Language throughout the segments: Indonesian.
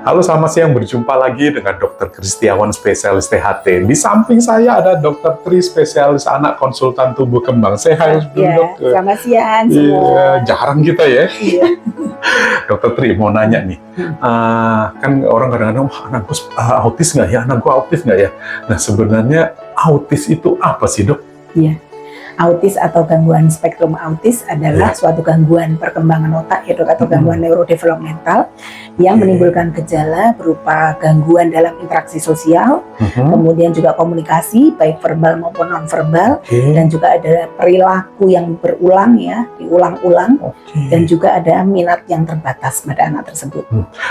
Halo, selamat siang. Berjumpa lagi dengan Dr. Kristiawan, spesialis THT. Di samping saya ada Dr. Tri, spesialis anak, konsultan tumbuh kembang. Saya harus duduk. Selamat siang semua. Iya, jarang kita ya. Iya. Dr. Tri, mau nanya nih. Kan orang kadang-kadang, anakku autis nggak ya? Anakku autis nggak ya? Nah, sebenarnya autis itu apa sih, Dok? Iya. Autis atau gangguan spektrum autis adalah suatu gangguan perkembangan otak ya, Dok, atau gangguan neurodevelopmental yang menimbulkan gejala berupa gangguan dalam interaksi sosial, kemudian juga komunikasi baik verbal maupun nonverbal, dan juga ada perilaku yang berulang ya, diulang-ulang, dan juga ada minat yang terbatas pada anak tersebut.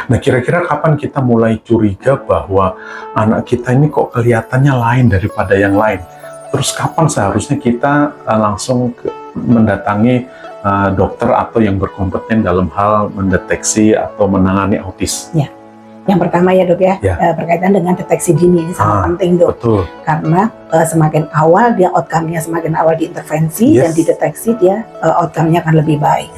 Nah, kira-kira kapan kita mulai curiga bahwa anak kita ini kok kelihatannya lain daripada yang lain? Terus kapan seharusnya kita langsung mendatangi dokter atau yang berkompeten dalam hal mendeteksi atau menangani autis? Ya, yang pertama ya, Dok ya, berkaitan dengan deteksi dini ini sangat penting, Dok. Betul. Karena semakin awal dia outcome-nya, semakin awal diintervensi dan dideteksi, dia outcome-nya akan lebih baik.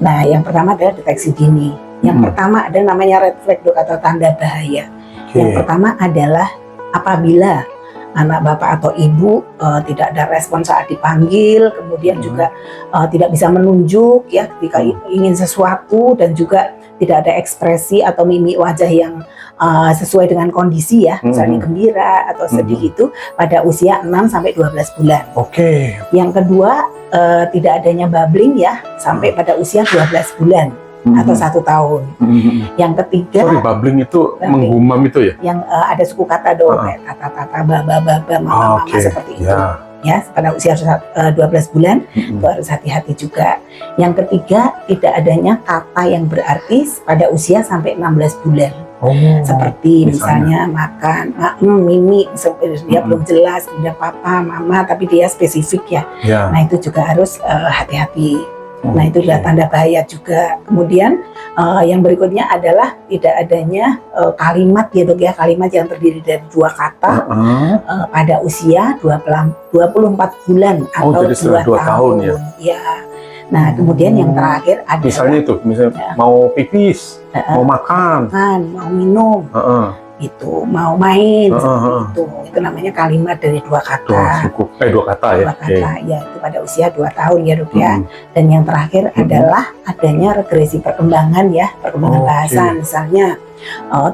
Nah, yang pertama adalah deteksi dini. Yang pertama ada namanya red flag, Dok, atau tanda bahaya. Yang pertama adalah apabila anak bapak atau ibu tidak ada respon saat dipanggil, kemudian juga tidak bisa menunjuk ya ketika ingin sesuatu, dan juga tidak ada ekspresi atau mimik wajah yang sesuai dengan kondisi ya, misalnya gembira atau sedih itu pada usia 6-12 bulan. Yang kedua, tidak adanya babbling ya sampai pada usia 12 bulan. Atau 1 tahun. Yang ketiga, babbling itu menggumam itu ya? Yang ada suku kata, Dok, kayak kata-kata baba, mama, seperti itu. Ya, pada usia 12 bulan itu harus hati-hati juga. Yang ketiga, tidak adanya kata yang berarti pada usia sampai 16 bulan. Seperti misalnya makan, mimi, dia belum jelas, dia papa, mama, tapi dia spesifik ya. Nah, itu juga harus hati-hati. Nah, itu adalah tanda bahaya juga. Kemudian yang berikutnya adalah tidak adanya kalimat ya, Dok ya, kalimat yang terdiri dari 2 kata pada usia 24 bulan atau 2 tahun ya. Nah, kemudian yang terakhir adalah misalnya mau pipis, mau makan, mau minum, itu mau main, itu namanya kalimat dari 2 kata. Dua kata ya. 2 kata ya, itu pada usia 2 tahun ya, Dok ya. Dan yang terakhir adalah adanya regresi perkembangan ya, perkembangan bahasa. Misalnya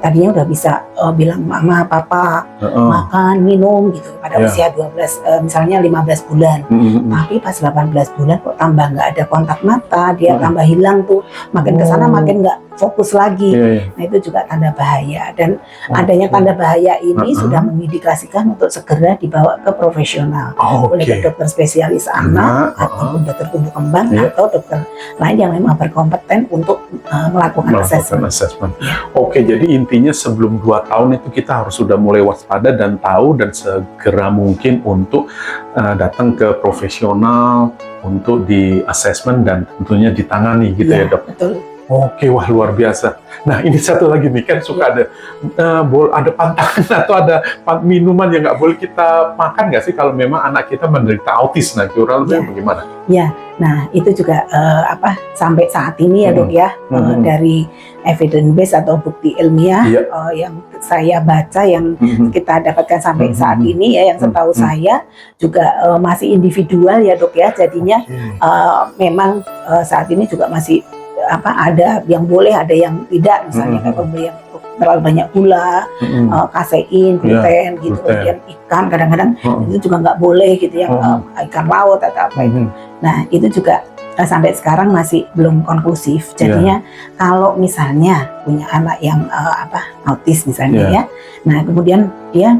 tadinya udah bisa bilang mama, papa, makan, minum gitu pada usia 12, misalnya 15 bulan. Tapi pas 18 bulan kok tambah nggak ada kontak mata, dia tambah hilang tuh, makin kesana makin nggak fokus lagi. Nah, itu juga tanda bahaya, dan adanya tanda bahaya ini sudah mengindikasikan untuk segera dibawa ke profesional oleh dokter spesialis anak ataupun dokter tumbuh kembang atau dokter lain yang memang berkompeten untuk melakukan assessment. Jadi intinya sebelum 2 tahun itu kita harus sudah mulai waspada dan tahu, dan segera mungkin untuk datang ke profesional untuk di assessment dan tentunya ditangani gitu ya, Dok. Betul. Wah, luar biasa. Nah, ini satu lagi nih, kan suka ada pantangan atau ada minuman yang nggak boleh kita makan nggak sih kalau memang anak kita menderita autis? Nah, kurang lebih bagaimana? Ya, nah itu juga sampai saat ini ya, Dok ya, dari evidence base atau bukti ilmiah yang saya baca, yang kita dapatkan sampai saat ini ya, yang setahu saya juga masih individual ya, Dok ya. Jadinya memang saat ini juga masih ada yang boleh, ada yang tidak, misalnya kayak pemberian terlalu banyak gula, kasein, gluten gitu, kemudian ikan kadang-kadang itu juga nggak boleh gitu ya, ikan laut atau apa itu. Nah, itu juga sampai sekarang masih belum konklusif. Jadinya kalau misalnya punya anak yang autis misalnya ya, nah kemudian dia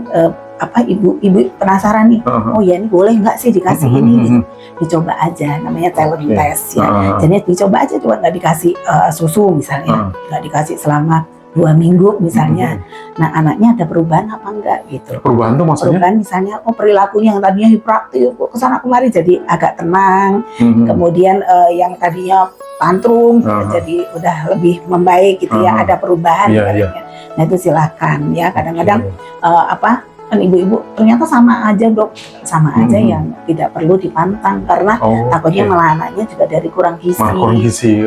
ibu penasaran nih, ya ini boleh nggak sih dikasih ini gitu. Dicoba aja, namanya talent test ya. Jadi dicoba aja, coba nggak dikasih susu misalnya, nggak dikasih selama 2 minggu misalnya. Nah, anaknya ada perubahan apa enggak gitu. Perubahan tuh maksudnya? Perubahan misalnya, perilakunya yang tadinya hiperaktif kesana kemari jadi agak tenang. Kemudian yang tadinya tantrum jadi udah lebih membaik gitu ya, ada perubahan. Nah, itu silakan ya. Kadang-kadang kan ibu-ibu ternyata sama aja dok, sama aja yang tidak perlu dipantang karena takutnya malah anaknya juga dari kurang gizi.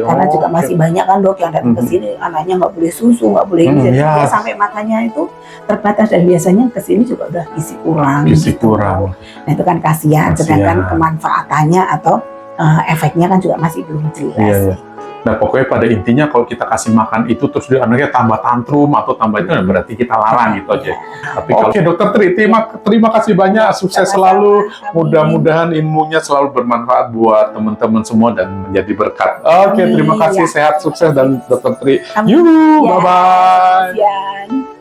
Karena juga masih banyak kan dok yang datang ke sini anaknya nggak boleh susu, nggak boleh ini, jadi dia sampai makannya itu terbatas dan biasanya ke sini juga udah gizi kurang. Nah itu kan kasihan, sedangkan kemanfaatannya atau efeknya kan juga masih belum jelas. Nah pokoknya pada intinya kalau kita kasih makan itu terus dia anaknya tambah tantrum atau tambah itu berarti kita larang gitu aja. Tapi Oke Dokter Tri, terima kasih banyak, sukses selalu. Mudah-mudahan ilmunya selalu bermanfaat buat teman-teman semua dan menjadi berkat. Oke, terima kasih, sehat, sukses dan Dokter Tri. Bye bye.